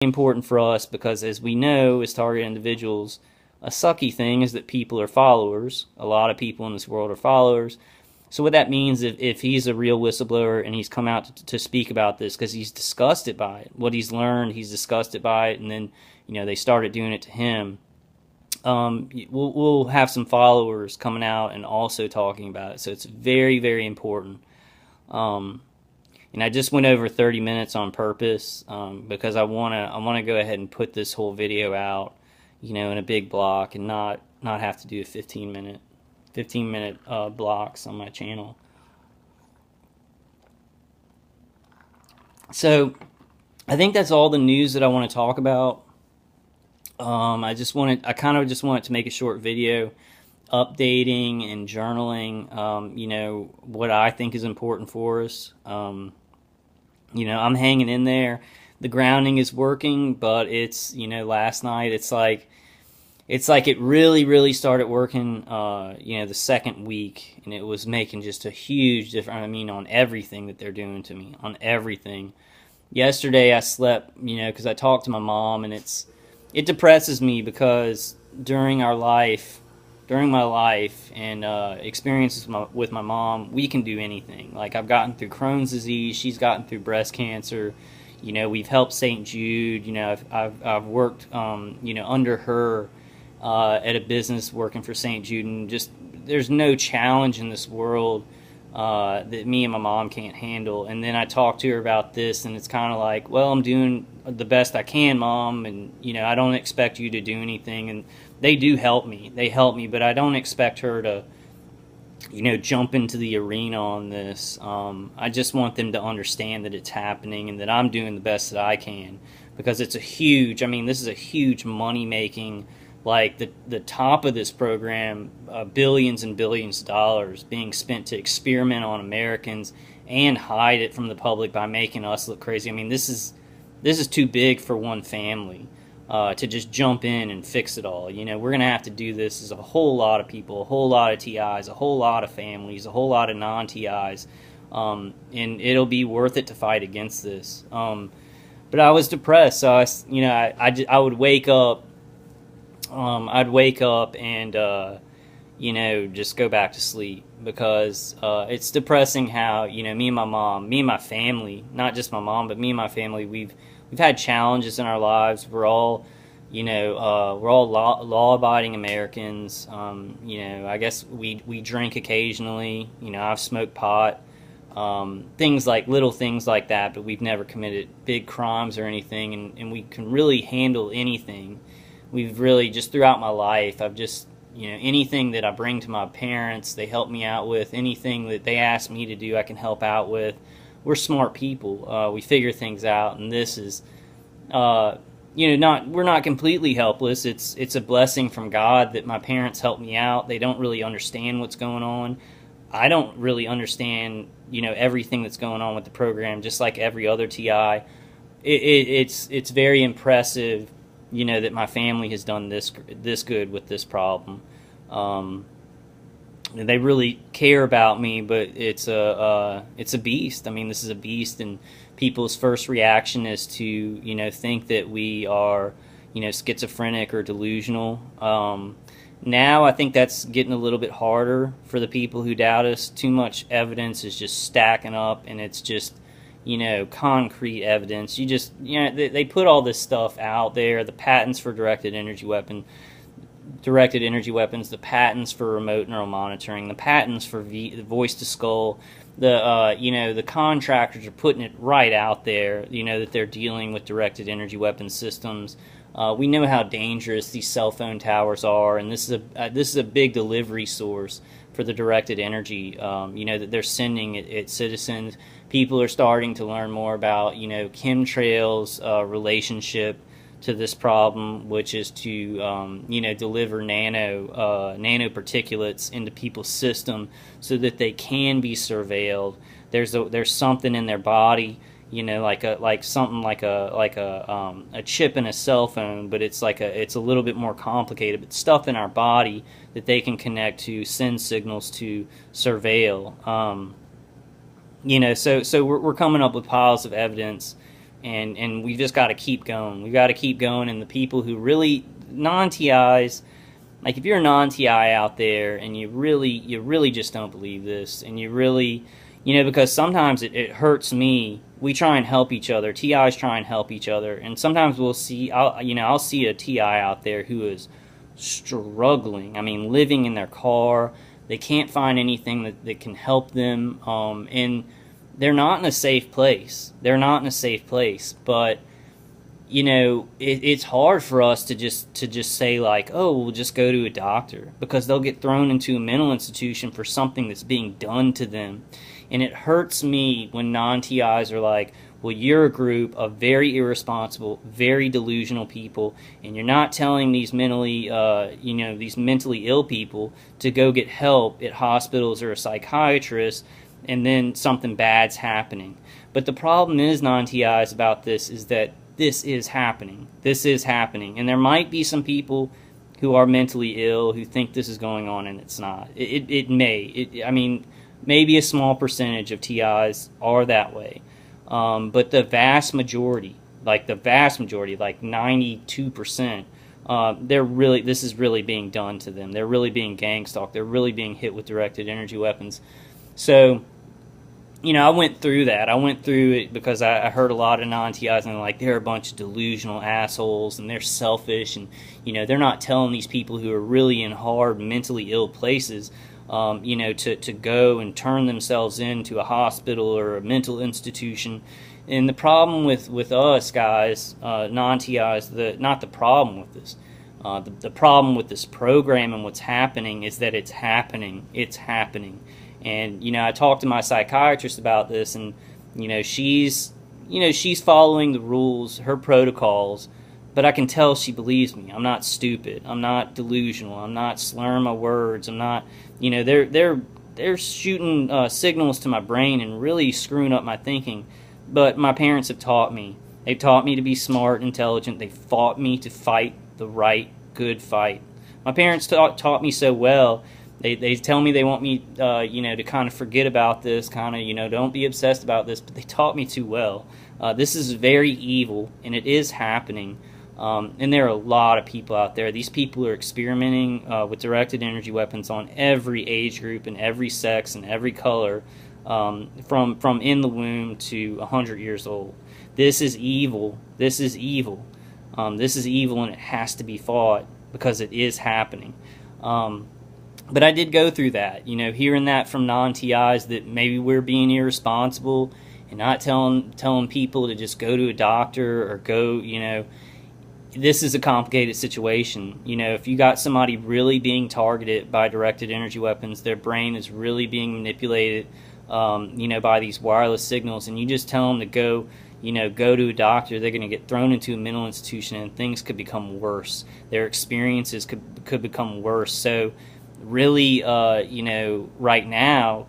important for us because, as we know, as target individuals, a sucky thing is that people are followers. A lot of people in this world are followers. So what that means, if he's a real whistleblower and he's come out to speak about this because he's disgusted by it, what he's learned, he's disgusted by it, and then they started doing it to him. We'll have some followers coming out and also talking about it. So it's very, very important. And I just went over 30 minutes on purpose because I wanna go ahead and put this whole video out, in a big block and not have to do a 15-minute blocks on my channel. So I think that's all the news that I want to talk about. I kind of just wanted to make a short video updating and journaling, what I think is important for us. I'm hanging in there. The grounding is working, but it's, last night it's like it really, really started working, the second week, and it was making just a huge difference. I mean, on everything that they're doing to me, on everything. Yesterday I slept, because I talked to my mom, and it depresses me because during my life and experiences with my mom, we can do anything. Like, I've gotten through Crohn's disease, she's gotten through breast cancer. We've helped St. Jude. I've worked, under her at a business working for St. Jude, and just there's no challenge in this world that me and my mom can't handle. And then I talked to her about this, and it's kind of like, well, I'm doing the best I can, Mom, and I don't expect you to do anything. And they do help me. They help me, but I don't expect her to, jump into the arena on this. I just want them to understand that it's happening and that I'm doing the best that I can, because it's this is a huge money-making, like the top of this program, billions and billions of dollars being spent to experiment on Americans and hide it from the public by making us look crazy. I mean, this is too big for one family to just jump in and fix it all. We're going to have to do this as a whole lot of people, a whole lot of TIs, a whole lot of families, a whole lot of non-TIs, and it'll be worth it to fight against this. But I was depressed, so I would wake up. I'd wake up and just go back to sleep, because it's depressing how me and my family, not just my mom, but me and my family, we've had challenges in our lives. We're all law-abiding Americans. I guess we drink occasionally. I've smoked pot, little things like that, but we've never committed big crimes or anything, and we can really handle anything. We've really, just throughout my life, I've just, anything that I bring to my parents, they help me out with. Anything that they ask me to do, I can help out with. We're smart people. We figure things out, and this is, we're not completely helpless. It's a blessing from God that my parents help me out. They don't really understand what's going on. I don't really understand, everything that's going on with the program, just like every other TI. It's very impressive, that my family has done this good with this problem. They really care about me, but it's a beast. I mean, this is a beast, and people's first reaction is to think that we are schizophrenic or delusional. Now I think that's getting a little bit harder for the people who doubt us. Too much evidence is just stacking up, and it's just concrete evidence. They put all this stuff out there, the patents for directed energy weapons, the patents for remote neural monitoring, the patents for voice to skull, the contractors are putting it right out there, that they're dealing with directed energy weapon systems. We know how dangerous these cell phone towers are, and this is a big delivery source for the directed energy, that they're sending at citizens. People are starting to learn more about, chemtrails' relationship to this problem, which is to, deliver nanoparticulates into people's system so that they can be surveilled. There's something in their body, like a chip in a cell phone, but it's a little bit more complicated. But stuff in our body that they can connect to, send signals to, surveil. So we're coming up with piles of evidence and we've just got to keep going. We've got to keep going, and the people who really non-TIs, like if you're a non-TI out there and you really just don't believe this, and you really, because sometimes it hurts me. We try and help each other. TIs try and help each other, and sometimes I'll see a TI out there who is struggling. I mean, living in their car. They can't find anything that can help them, and they're not in a safe place. They're not in a safe place, but it's hard for us to just say like, oh, we'll just go to a doctor, because they'll get thrown into a mental institution for something that's being done to them. And it hurts me when non-TIs are like, well, you're a group of very irresponsible, very delusional people, and you're not telling these mentally ill people to go get help at hospitals or a psychiatrist, and then something bad's happening. But the problem is, non-TIs, about this is that this is happening. This is happening. And there might be some people who are mentally ill who think this is going on, and it's not. It may. Maybe a small percentage of TIs are that way. But the vast majority, like 92%, this is really being done to them. They're really being gang stalked. They're really being hit with directed energy weapons. So, I went through that. I went through it because I heard a lot of non-TIs, and they're a bunch of delusional assholes, and they're selfish, and, they're not telling these people who are really in hard, mentally ill places, to go and turn themselves into a hospital or a mental institution. And the problem with us guys, non-TIs, not the problem with this, the problem with this program and what's happening is that it's happening. It's happening. And, I talked to my psychiatrist about this, and, she's following the rules, her protocols, but I can tell she believes me. I'm not stupid. I'm not delusional. I'm not slurring my words. I'm not, they're shooting signals to my brain and really screwing up my thinking. But my parents have taught me. They've taught me to be smart, intelligent. They fought me to fight the right, good fight. My parents taught me so well. They tell me they want me, to kind of forget about this, kind of, don't be obsessed about this, but they taught me too well. This is very evil, and it is happening. And there are a lot of people out there. These people are experimenting with directed energy weapons on every age group and every sex and every color, from in the womb to 100 years old. This is evil. This is evil. This is evil, and it has to be fought because it is happening. But I did go through that, hearing that from non-TIs that maybe we're being irresponsible and not telling people to just go to a doctor or go, this is a complicated situation. If you got somebody really being targeted by directed energy weapons, their brain is really being manipulated, by these wireless signals, and you just tell them to go to a doctor, they're going to get thrown into a mental institution, and things could become worse. Their experiences could become worse. So really, right now,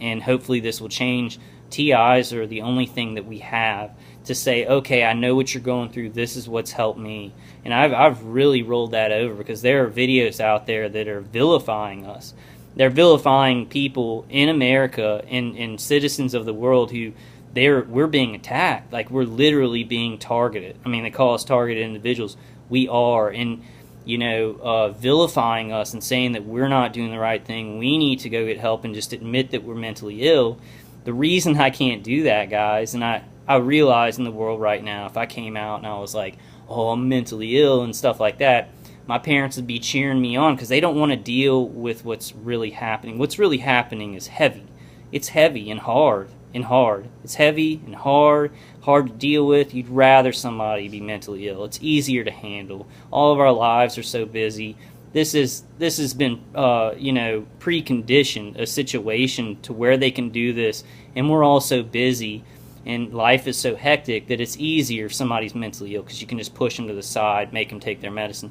and hopefully this will change, TIs are the only thing that we have to say, okay, I know what you're going through, this is what's helped me. And I've really rolled that over, because there are videos out there that are vilifying us. They're vilifying people in America and citizens of the world who we're being attacked. Like, we're literally being targeted. I mean, they call us targeted individuals. We are. And vilifying us and saying that we're not doing the right thing, we need to go get help and just admit that we're mentally ill. The reason I can't do that, guys, and I realize in the world right now, if I came out and I was like, oh, I'm mentally ill and stuff like that, my parents would be cheering me on, because they don't want to deal with what's really happening. What's really happening is heavy. It's heavy and hard. It's heavy and hard to deal with. You'd rather somebody be mentally ill. It's easier to handle. All of our lives are so busy. This has been preconditioned, a situation to where they can do this, and we're all so busy, and life is so hectic that it's easier if somebody's mentally ill, because you can just push them to the side, make them take their medicine.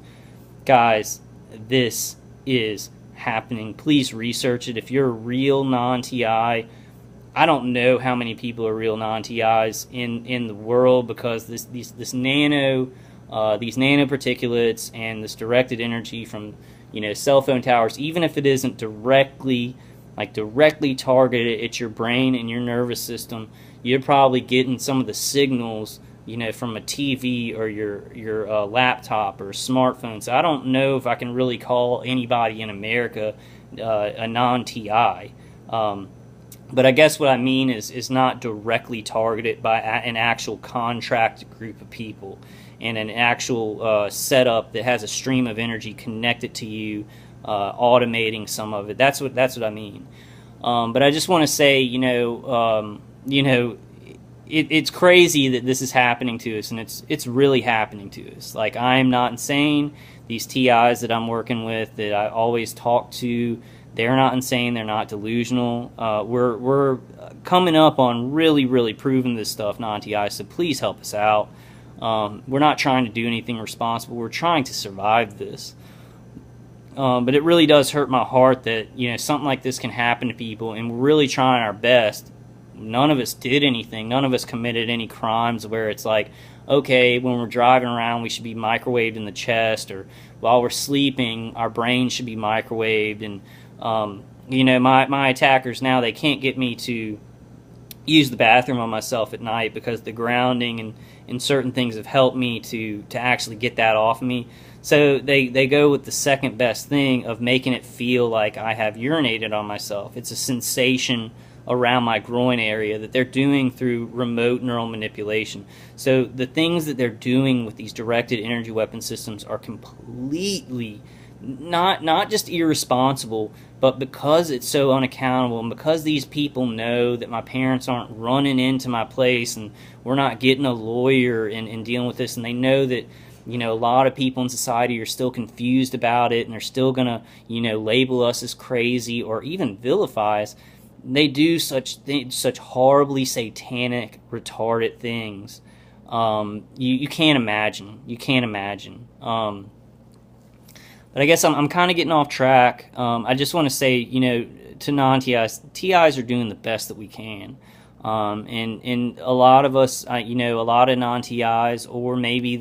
Guys, this is happening. Please research it. If you're a real non-TI, I don't know how many people are real non-TIs in the world, because these nanoparticulates and this directed energy from cell phone towers, even if it isn't directly like directly targeted at your brain and your nervous system, you're probably getting some of the signals, from a TV or your laptop or smartphone. So I don't know if I can really call anybody in America a non-TI. But I guess what I mean is not directly targeted by an actual contracted group of people and an actual setup that has a stream of energy connected to you, automating some of it. That's what I mean. But I just want to say, it's crazy that this is happening to us, and it's really happening to us. Like, I am not insane. These TIs that I'm working with, that I always talk to, they're not insane. They're not delusional. We're coming up on really, really proving this stuff non-TI. So please help us out. We're not trying to do anything responsible. We're trying to survive this. But it really does hurt my heart that something like this can happen to people, and we're really trying our best. None of us did anything. None of us committed any crimes where it's like, okay, when we're driving around, we should be microwaved in the chest, or while we're sleeping, our brain should be microwaved. And my attackers now, they can't get me to use the bathroom on myself at night because the grounding and certain things have helped me to actually get that off of me. So they go with the second best thing of making it feel like I have urinated on myself. It's a sensation around my groin area that they're doing through remote neural manipulation. So the things that they're doing with these directed energy weapon systems are completely not just irresponsible, but because it's so unaccountable, and because these people know that my parents aren't running into my place and we're not getting a lawyer and dealing with this, and they know that a lot of people in society are still confused about it, and they're still gonna label us as crazy or even vilify us. They do such horribly satanic, retarded things. You can't imagine. You can't imagine. But I guess I'm kind of getting off track. I just want to say, to non-TIs, TIs are doing the best that we can. And a lot of us, a lot of non-TIs, or maybe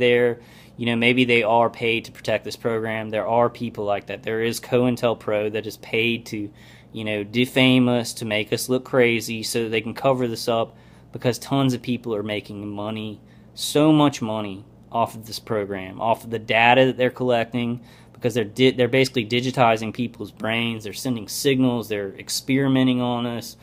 maybe they are paid to protect this program. There are people like that. There is COINTELPRO that is paid to, defame us, to make us look crazy so that they can cover this up, because tons of people are making money, so much money, off of this program, off of the data that they're collecting, because they're basically digitizing people's brains. They're sending signals. They're experimenting on us.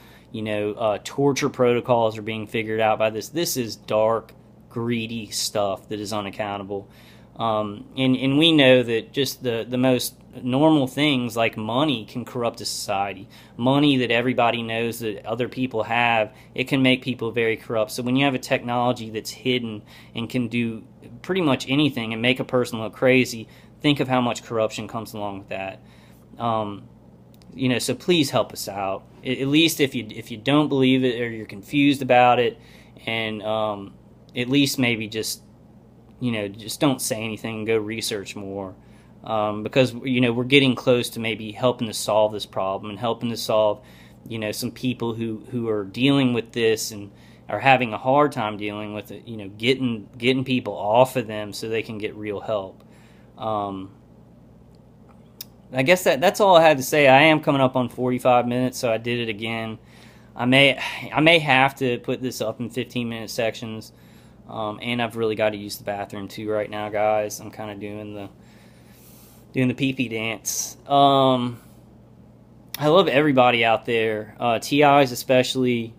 Torture protocols are being figured out by this. This is dark, greedy stuff that is unaccountable. And we know that just the most normal things like money can corrupt a society. Money that everybody knows that other people have, it can make people very corrupt. So when you have a technology that's hidden and can do pretty much anything and make a person look crazy, think of how much corruption comes along with that. So please help us out. At least if you don't believe it, or you're confused about it, and at least maybe just don't say anything and go research more, because we're getting close to maybe helping to solve this problem, and helping to solve some people who are dealing with this and are having a hard time dealing with it, getting people off of them so they can get real help. I guess that's all I had to say. I am coming up on 45 minutes, so I did it again. I may have to put this up in 15-minute sections, and I've really got to use the bathroom too right now, guys. I'm kind of doing the pee-pee dance. I love everybody out there, TIs especially,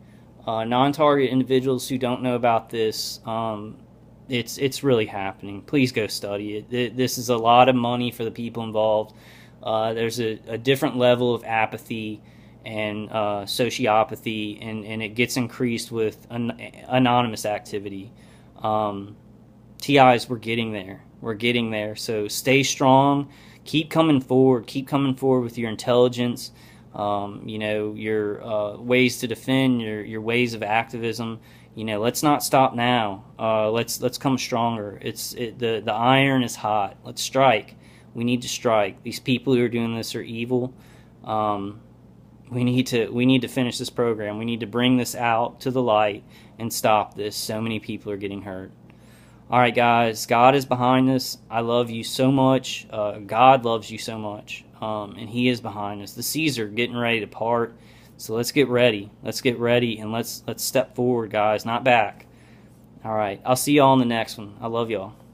non-target individuals who don't know about this. It's really happening. Please go study it. This is a lot of money for the people involved. There's a different level of apathy and sociopathy, and it gets increased with anonymous activity. TIs, we're getting there. We're getting there. So stay strong. Keep coming forward. Keep coming forward with your intelligence. Your ways to defend, your ways of activism. Let's not stop now. Let's come stronger. The iron is hot. Let's strike. We need to strike. These people who are doing this are evil. We need to finish this program. We need to bring this out to the light and stop this. So many people are getting hurt. All right, guys, God is behind this. I love you so much. God loves you so much, and He is behind us. The seas are getting ready to part, so let's get ready. Let's get ready, and let's step forward, guys, not back. All right, I'll see y'all on the next one. I love y'all.